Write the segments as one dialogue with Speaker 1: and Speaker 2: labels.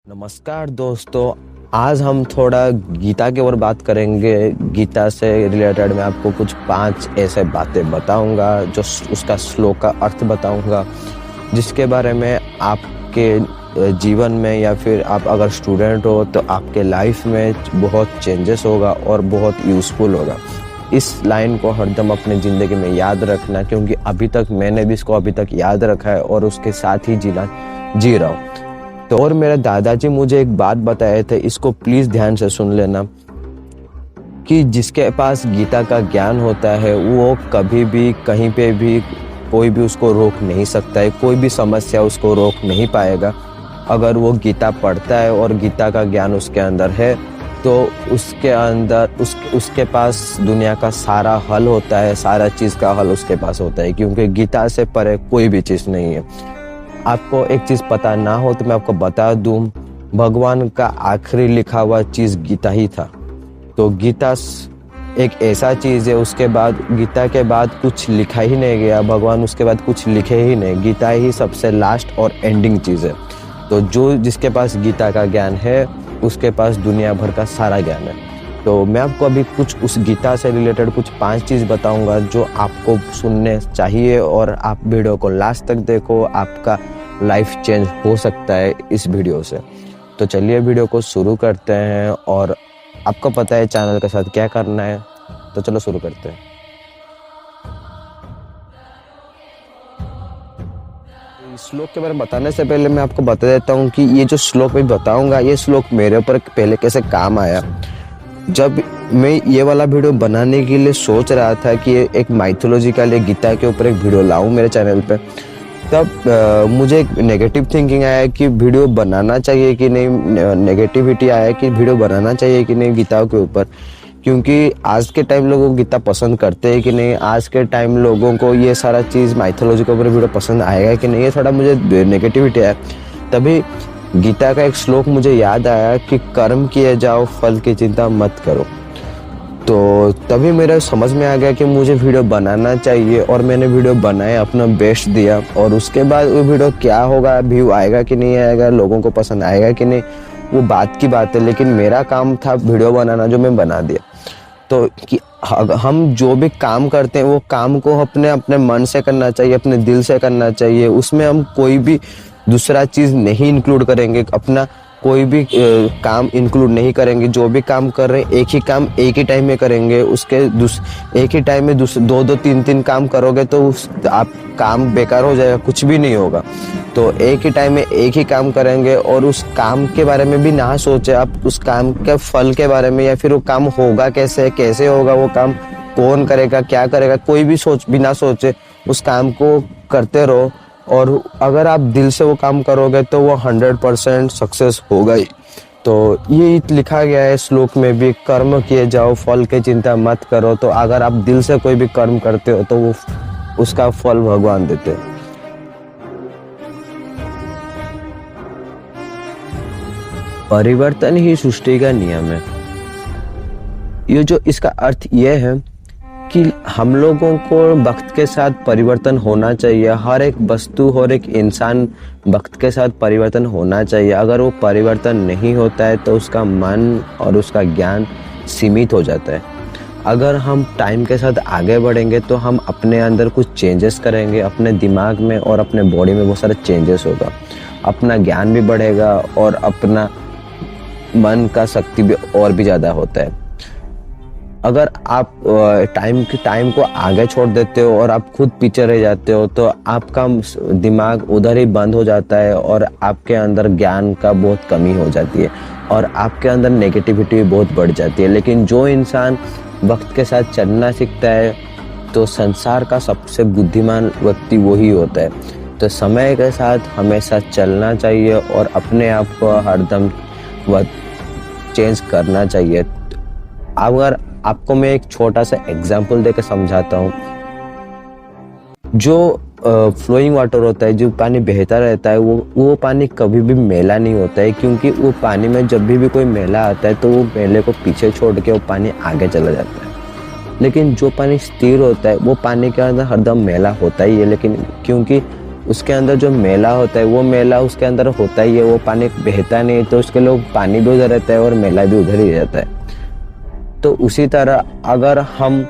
Speaker 1: नमस्कार दोस्तों, आज हम थोड़ा गीता के ऊपर बात करेंगे। गीता से रिलेटेड मैं आपको कुछ 5 ऐसे बातें बताऊंगा, जो उसका श्लोक का अर्थ बताऊंगा, जिसके बारे में आपके जीवन में या फिर आप अगर स्टूडेंट हो तो आपके लाइफ में बहुत चेंजेस होगा और बहुत यूज़फुल होगा। इस लाइन को हरदम अपनी ज़िंदगी में याद रखना, क्योंकि अभी तक मैंने भी इसको अभी तक याद रखा है और उसके साथ ही जी रहा हूँ। तो और मेरे दादाजी मुझे एक बात बताए थे, इसको प्लीज ध्यान से सुन लेना, कि जिसके पास गीता का ज्ञान होता है वो कभी भी कहीं पे भी कोई भी उसको रोक नहीं सकता है, कोई भी समस्या उसको रोक नहीं पाएगा। अगर वो गीता पढ़ता है और गीता का ज्ञान उसके अंदर है तो उसके अंदर उसके पास दुनिया का सारा हल होता है, सारा चीज़ का हल उसके पास होता है, क्योंकि गीता से परे कोई भी चीज़ नहीं है। आपको एक चीज पता ना हो तो मैं आपको बता दूं, भगवान का आखिरी लिखा हुआ चीज गीता ही था। तो गीता एक ऐसा चीज है, उसके बाद गीता के बाद कुछ लिखा ही नहीं गया, भगवान उसके बाद कुछ लिखे ही नहीं, गीता ही सबसे लास्ट और एंडिंग चीज है। तो जो जिसके पास गीता का ज्ञान है उसके पास दुनिया भर का सारा ज्ञान है। तो मैं आपको अभी कुछ उस गीता से रिलेटेड कुछ 5 चीज़ बताऊंगा जो आपको सुनने चाहिए, और आप वीडियो को लास्ट तक देखो, आपका लाइफ चेंज हो सकता है इस वीडियो से। तो चलिए वीडियो को शुरू करते हैं, और आपको पता है चैनल के साथ क्या करना है, तो चलो शुरू करते हैं। श्लोक के बारे में बताने से पहले मैं आपको बता देता हूँ कि ये जो श्लोक मैं बताऊंगा, ये श्लोक मेरे ऊपर पहले कैसे काम आया। जब मैं ये वाला वीडियो बनाने के लिए सोच रहा था कि एक माइथोलॉजिकल गीता के ऊपर एक वीडियो लाऊं मेरे चैनल पे, तब मुझे एक नेगेटिव थिंकिंग आया कि वीडियो बनाना चाहिए कि नहीं, नेगेटिविटी आया कि वीडियो बनाना चाहिए कि नहीं गीता के ऊपर, क्योंकि आज के टाइम लोगों को गीता पसंद करते हैं कि नहीं, आज के टाइम लोगों को ये सारा चीज़ माइथोलॉजी के ऊपर वीडियो पसंद आएगा कि नहीं, ये थोड़ा मुझे नेगेटिविटी आया। तभी गीता का एक श्लोक मुझे याद आया कि कर्म किए जाओ, फल की चिंता मत करो। तो तभी मेरे समझ में आ गया कि मुझे वीडियो बनाना चाहिए, और मैंने वीडियो बनाया, अपना बेस्ट दिया, और उसके बाद वो वीडियो क्या होगा, व्यू आएगा कि नहीं आएगा, लोगों को पसंद आएगा कि नहीं, वो बात की बात है, लेकिन मेरा काम था वीडियो बनाना, जो मैं बना दिया। तो कि हम जो भी काम करते हैं वो काम को अपने मन से करना चाहिए, अपने दिल से करना चाहिए, उसमें हम कोई भी दूसरा चीज़ नहीं इंक्लूड करेंगे, अपना कोई भी काम इंक्लूड नहीं करेंगे। जो भी काम कर रहे हैं एक ही काम एक ही टाइम में करेंगे, उसके एक ही टाइम में 2-2 3-3 काम करोगे तो आप काम बेकार हो जाएगा, कुछ भी नहीं होगा। तो एक ही टाइम में एक ही काम करेंगे, और उस काम के बारे में भी ना सोचे आप, उस काम के फल के बारे में, या फिर वो काम होगा कैसे होगा, वो काम कौन करेगा, क्या करेगा, कोई भी बिना सोचे उस काम को करते रहो। और अगर आप दिल से वो काम करोगे तो वो 100% सक्सेस होगा ही। तो ये लिखा गया है श्लोक में भी, कर्म किए जाओ, फल की चिंता मत करो। तो अगर आप दिल से कोई भी कर्म करते हो तो वो उसका फल भगवान देते हैं। परिवर्तन ही सृष्टि का नियम है। ये जो इसका अर्थ ये है कि हम लोगों को वक्त के साथ परिवर्तन होना चाहिए। हर एक वस्तु, हर एक इंसान वक्त के साथ परिवर्तन होना चाहिए। अगर वो परिवर्तन नहीं होता है तो उसका मन और उसका ज्ञान सीमित हो जाता है। अगर हम टाइम के साथ आगे बढ़ेंगे तो हम अपने अंदर कुछ चेंजेस करेंगे, अपने दिमाग में और अपने बॉडी में बहुत सारे चेंजेस होगा, अपना ज्ञान भी बढ़ेगा और अपना मन का शक्ति भी और भी ज़्यादा होता है। अगर आप टाइम को आगे छोड़ देते हो और आप खुद पीछे रह जाते हो तो आपका दिमाग उधर ही बंद हो जाता है, और आपके अंदर ज्ञान का बहुत कमी हो जाती है, और आपके अंदर नेगेटिविटी भी बहुत बढ़ जाती है। लेकिन जो इंसान वक्त के साथ चलना सीखता है तो संसार का सबसे बुद्धिमान व्यक्ति वही होता है। तो समय के साथ हमेशा चलना चाहिए और अपने आप को हरदम चेंज करना चाहिए। अगर आपको मैं एक छोटा सा एग्जाम्पल देकर समझाता हूँ। जो फ्लोइंग वाटर होता है, जो पानी बहता रहता है, वो पानी कभी भी मैला नहीं होता है, क्योंकि वो पानी में जब भी कोई मैला आता है तो वो मैले को पीछे छोड़ के वो पानी आगे चला जाता है। लेकिन जो पानी स्थिर होता है वो पानी के अंदर हरदम मैला होता ही है, लेकिन क्योंकि उसके अंदर जो मेला होता है वो मेला उसके अंदर होता ही है, वो पानी बहता नहीं, तो उसके लोग पानी भी उधर रहता है और मेला भी उधर ही रहता है। तो उसी तरह अगर हम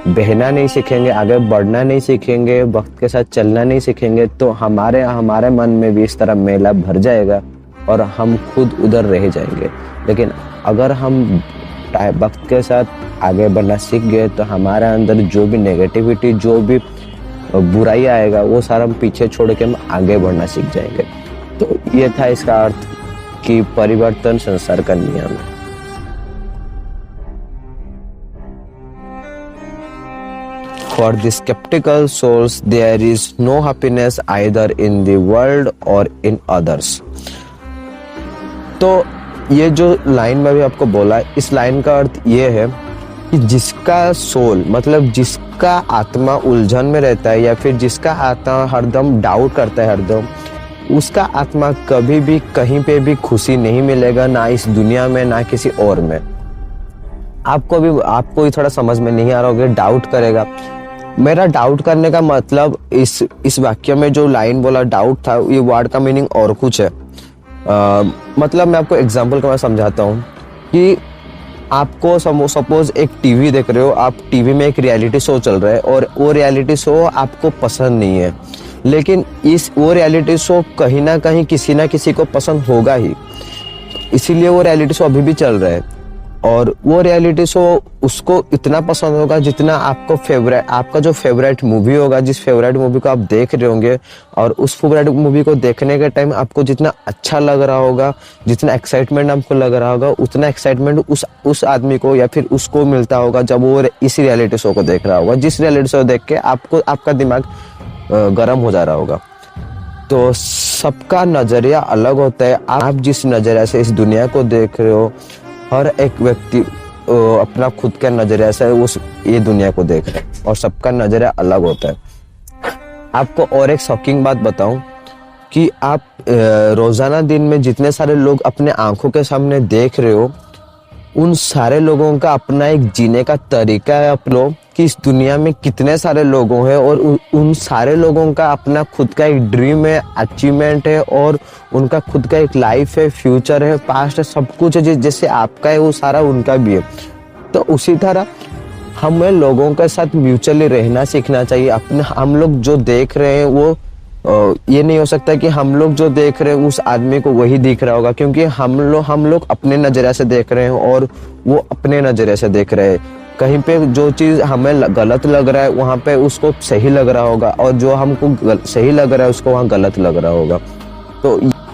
Speaker 1: बहना नहीं सीखेंगे, आगे बढ़ना नहीं सीखेंगे, वक्त के साथ चलना नहीं सीखेंगे, तो हमारे मन में भी इस तरह मेला भर जाएगा और हम खुद उधर रह जाएंगे। लेकिन अगर हम वक्त के साथ आगे बढ़ना सीख गए तो हमारे अंदर जो भी नेगेटिविटी, जो भी बुराई आएगा, वो सारा हम पीछे छोड़ के हम आगे बढ़ना सीख जाएंगे। तो ये था इसका अर्थ कि परिवर्तन संसार का नियम है। For the skeptical souls, there is no happiness either in the world or in others. तो ये जो लाइन में भी आपको बोला, इस लाइन का अर्थ ये है कि जिसका सोल मतलब जिसका आत्मा उलझन में रहता है या फिर जिसका आत्मा हरदम डाउट करता है हरदम, उसका आत्मा कभी भी कहीं पे भी खुशी नहीं मिलेगा, ना इस दुनिया में ना किसी और में। आपको भी थोड़ा समझ में नहीं आ रहा होगा, डाउट करेगा। मेरा डाउट करने का मतलब इस वाक्य में जो लाइन बोला डाउट था, ये वर्ड का मीनिंग और कुछ है। मतलब मैं आपको एग्जांपल का मैं समझाता हूँ कि आपको सपोज एक टीवी देख रहे हो, आप टीवी में एक रियलिटी शो चल रहा है और वो रियलिटी शो आपको पसंद नहीं है, लेकिन वो रियलिटी शो कहीं ना कहीं किसी ना किसी को पसंद होगा ही, इसीलिए वो रियलिटी शो अभी भी चल रहा है। और वो रियलिटी शो उसको इतना पसंद होगा जितना आपका जो फेवरेट मूवी होगा, जिस फेवरेट मूवी को आप देख रहे होंगे, और उस फेवरेट मूवी को देखने के टाइम आपको जितना अच्छा लग रहा होगा, जितना एक्साइटमेंट आपको लग रहा होगा, उतना एक्साइटमेंट उस आदमी को या फिर उसको मिलता होगा जब वो इसी रियलिटी शो को देख रहा होगा, जिस रियलिटी शो देख के आपका दिमाग गर्म हो जा रहा होगा। तो सबका नजरिया अलग होता है। आप जिस नजरिया से इस दुनिया को देख रहे हो, हर एक व्यक्ति अपना खुद के नजरिया से ये दुनिया को देख रहे हैं और सबका नजरिया अलग होता है। आपको और एक शॉकिंग बात बताऊं कि आप रोजाना दिन में जितने सारे लोग अपने आंखों के सामने देख रहे हो, उन सारे लोगों का अपना एक जीने का तरीका है। आप लोग कि इस दुनिया में कितने सारे लोगों हैं और उन सारे लोगों का अपना खुद का एक ड्रीम है, अचीवमेंट है और उनका खुद का एक लाइफ है, फ्यूचर है, पास्ट है, सब कुछ है। जैसे आपका है वो सारा उनका भी है। तो उसी तरह हमें लोगों के साथ म्यूचुअली रहना सीखना चाहिए। हम लोग जो देख रहे हैं वो ये नहीं हो सकता कि हम लोग जो देख रहे हैं उस आदमी को वही दिख रहा होगा, क्योंकि हम लोग अपने नजरिए से देख रहे हैं और वो अपने नजरिए से देख रहे हैं। कहीं पे जो चीज हमें गलत लग रहा है वहां पे उसको सही लग रहा होगा, और जो हमको सही लग रहा है उसको वहां गलत लग रहा होगा।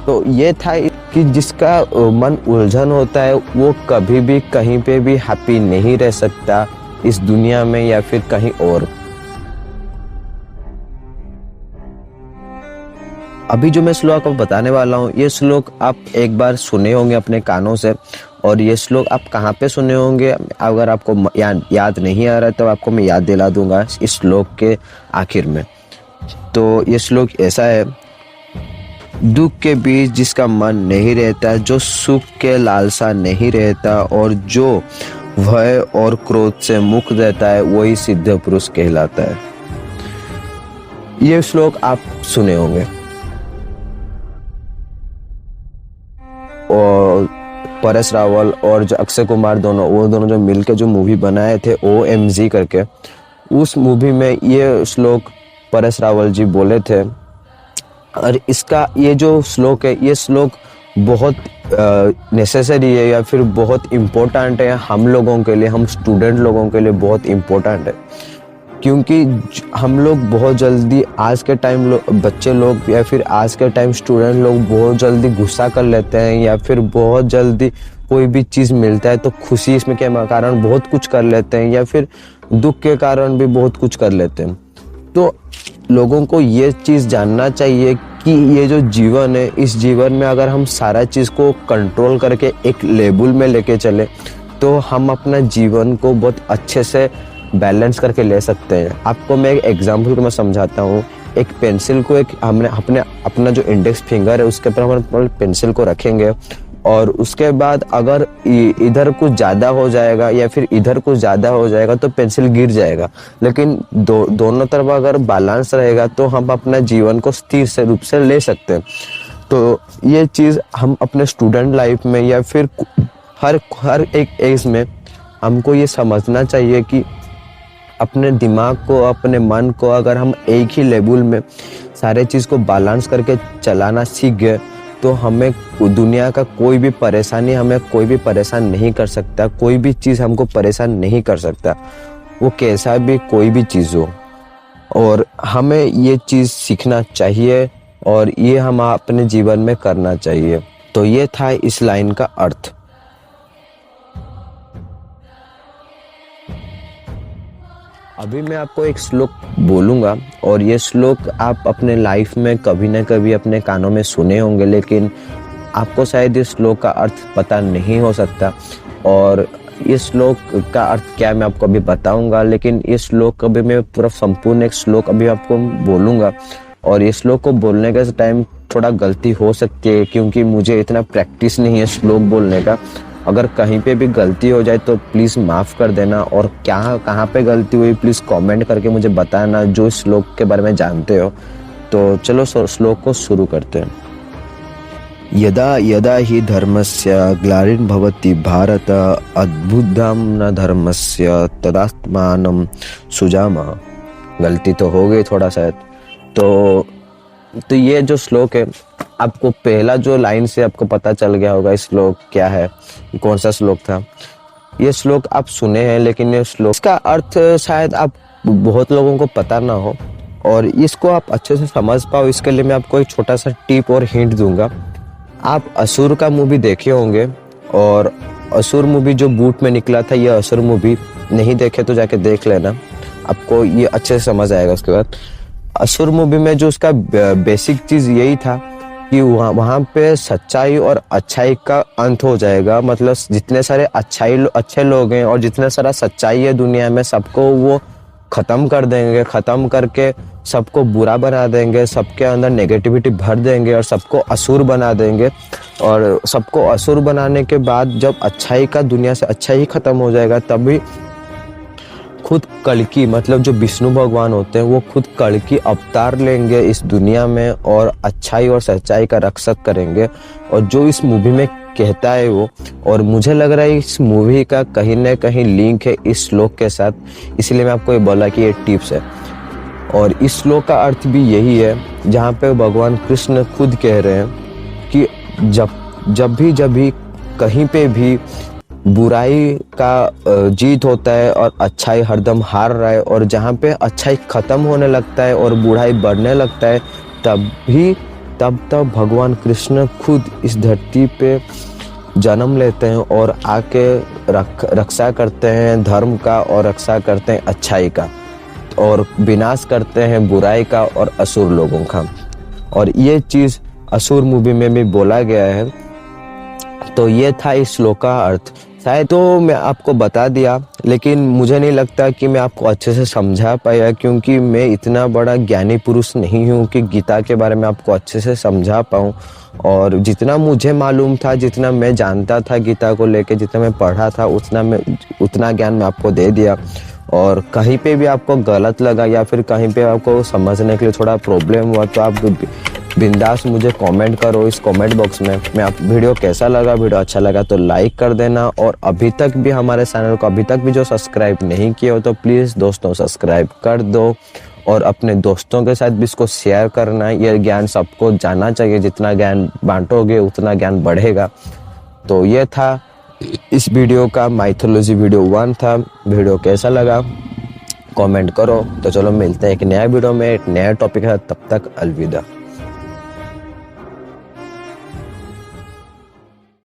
Speaker 1: तो ये था कि जिसका मन उलझन होता है वो कभी भी कहीं पे भी हैप्पी नहीं रह सकता, इस दुनिया में या फिर कहीं और। अभी जो मैं श्लोक आपको बताने वाला हूँ, ये श्लोक आप एक बार सुने होंगे अपने कानों से, और ये श्लोक आप कहाँ पे सुने होंगे, अगर आपको याद नहीं आ रहा तो आपको मैं याद दिला दूंगा इस श्लोक के आखिर में। तो ये श्लोक ऐसा है, दुख के बीच जिसका मन नहीं रहता, जो सुख के लालसा नहीं रहता और जो भय और क्रोध से मुक्त रहता है, वही सिद्ध पुरुष कहलाता है। ये श्लोक आप सुने होंगे। और परेश रावल और जो अक्षय कुमार वो दोनों जो मिलके जो मूवी बनाए थे OMG करके, उस मूवी में ये श्लोक परेश रावल जी बोले थे। और इसका ये जो श्लोक है, ये श्लोक बहुत नेसेसरी है या फिर बहुत इम्पोर्टेंट है हम लोगों के लिए, हम स्टूडेंट लोगों के लिए बहुत इम्पोर्टेंट है। क्योंकि हम लोग बहुत जल्दी आज के टाइम बच्चे लोग या फिर आज के टाइम स्टूडेंट लोग बहुत जल्दी गुस्सा कर लेते हैं, या फिर बहुत जल्दी कोई भी चीज़ मिलता है तो खुशी इसमें के कारण बहुत कुछ कर लेते हैं, या फिर दुख के कारण भी बहुत कुछ कर लेते हैं। तो लोगों को ये चीज़ जानना चाहिए कि ये जो जीवन है, इस जीवन में अगर हम सारा चीज़ को कंट्रोल करके एक लेवल में लेके चले तो हम अपना जीवन को बहुत अच्छे से बैलेंस करके ले सकते हैं। आपको मैं एक एग्जांपल को मैं समझाता हूँ। एक पेंसिल को हमने अपना जो इंडेक्स फिंगर है उसके ऊपर हम पेंसिल को रखेंगे और उसके बाद अगर इधर कुछ ज़्यादा हो जाएगा या फिर इधर कुछ ज़्यादा हो जाएगा तो पेंसिल गिर जाएगा। लेकिन दोनों तरफ अगर बैलेंस रहेगा तो हम अपना जीवन को स्थिर से रूप से ले सकते हैं। तो ये चीज़ हम अपने स्टूडेंट लाइफ में या फिर हर एक एज में हमको ये समझना चाहिए कि अपने दिमाग को, अपने मन को अगर हम एक ही लेवल में सारे चीज़ को बैलेंस करके चलाना सीख गए तो हमें दुनिया का कोई भी परेशानी, हमें कोई भी परेशान नहीं कर सकता, कोई भी चीज़ हमको परेशान नहीं कर सकता, वो कैसा भी कोई भी चीज़ हो। और हमें ये चीज़ सीखना चाहिए और ये हम अपने जीवन में करना चाहिए। तो ये था इस लाइन का अर्थ। अभी मैं आपको एक श्लोक बोलूँगा और ये श्लोक आप अपने लाइफ में कभी ना कभी अपने कानों में सुने होंगे, लेकिन आपको शायद इस श्लोक का अर्थ पता नहीं हो सकता। और इस श्लोक का अर्थ क्या मैं आपको अभी बताऊंगा, लेकिन इस श्लोक का भी मैं पूरा संपूर्ण एक श्लोक अभी आपको बोलूँगा। और इस श्लोक को बोलने के टाइम थोड़ा गलती हो सकती है क्योंकि मुझे इतना प्रैक्टिस नहीं है श्लोक बोलने का। अगर कहीं पे भी गलती हो जाए तो प्लीज़ माफ़ कर देना, और कहाँ पे गलती हुई प्लीज़ कमेंट करके मुझे बताना जो इस श्लोक के बारे में जानते हो। तो चलो श्लोक को शुरू करते हैं। यदा यदा हि धर्मस्य ग्लानिर्भवति भारत अद्भुतं न धर्मस्य तदात्मानं सुजामः। गलती तो हो गई थोड़ा शायद। तो ये जो श्लोक है, आपको पहला जो लाइन से आपको पता चल गया होगा इस श्लोक क्या है, कौन सा श्लोक था। ये श्लोक आप सुने हैं, लेकिन ये श्लोक का अर्थ शायद आप बहुत लोगों को पता ना हो, और इसको आप अच्छे से समझ पाओ इसके लिए मैं आपको एक छोटा सा टिप और हिंट दूंगा। आप असुर का मूवी देखे होंगे, और असुर मूवी जो बूट में निकला था, ये असुर मूवी नहीं देखे तो जाके देख लेना, आपको ये अच्छे से समझ आएगा। उसके बाद असुर मूवी में जो उसका बेसिक चीज़ यही था कि वहाँ पे सच्चाई और अच्छाई का अंत हो जाएगा। मतलब जितने सारे अच्छे लोग हैं और जितने सारा सच्चाई है दुनिया में, सबको वो ख़त्म कर देंगे, ख़त्म करके सबको बुरा बना देंगे, सबके अंदर नेगेटिविटी भर देंगे और सबको असुर बना देंगे। और सबको असुर बनाने के बाद जब अच्छाई का, दुनिया से अच्छा ही ख़त्म हो जाएगा, तभी खुद कल्कि, मतलब जो विष्णु भगवान होते हैं, वो खुद कल्कि अवतार लेंगे इस दुनिया में और अच्छाई और सच्चाई का रक्षक करेंगे। और जो इस मूवी में कहता है वो, और मुझे लग रहा है इस मूवी का कहीं ना कहीं लिंक है इस श्लोक के साथ, इसलिए मैं आपको ये बोला कि ये टिप्स है। और इस श्लोक का अर्थ भी यही है, जहाँ पे भगवान कृष्ण खुद कह रहे हैं कि जब भी कहीं पे भी बुराई का जीत होता है और अच्छाई हरदम हार रहा है, और जहाँ पे अच्छाई खत्म होने लगता है और बुराई बढ़ने लगता है, तब भगवान कृष्ण खुद इस धरती पे जन्म लेते हैं और आके रक्षा करते हैं धर्म का, और रक्षा करते हैं अच्छाई का, और विनाश करते हैं बुराई का और असुर लोगों का। और ये चीज़ असुर मूवी में भी बोला गया है। तो ये था इस श्लोक का अर्थ। शायद तो मैं आपको बता दिया, लेकिन मुझे नहीं लगता कि मैं आपको अच्छे से समझा पाया, क्योंकि मैं इतना बड़ा ज्ञानी पुरुष नहीं हूँ कि गीता के बारे में आपको अच्छे से समझा पाऊँ। और जितना मुझे मालूम था, जितना मैं जानता था गीता को लेके, जितना मैं पढ़ा था, उतना ज्ञान मैं आपको दे दिया। और कहीं पे भी आपको गलत लगा या फिर कहीं पे आपको समझने के लिए थोड़ा प्रॉब्लम हुआ, तो आप बिंदास मुझे कमेंट करो इस कमेंट बॉक्स में। मैं आप वीडियो कैसा लगा, वीडियो अच्छा लगा तो लाइक कर देना, और अभी तक भी हमारे चैनल को अभी तक भी जो सब्सक्राइब नहीं किए हो तो प्लीज़ दोस्तों सब्सक्राइब कर दो, और अपने दोस्तों के साथ भी इसको शेयर करना। ये ज्ञान सबको जानना चाहिए, जितना ज्ञान बांटोगे उतना ज्ञान बढ़ेगा। तो ये था इस वीडियो का माइथोलॉजी वीडियो 1 था। वीडियो कैसा लगा कमेंट करो। तो चलो मिलते हैं एक नया वीडियो में एक नया टॉपिक है, तब तक अलविदा।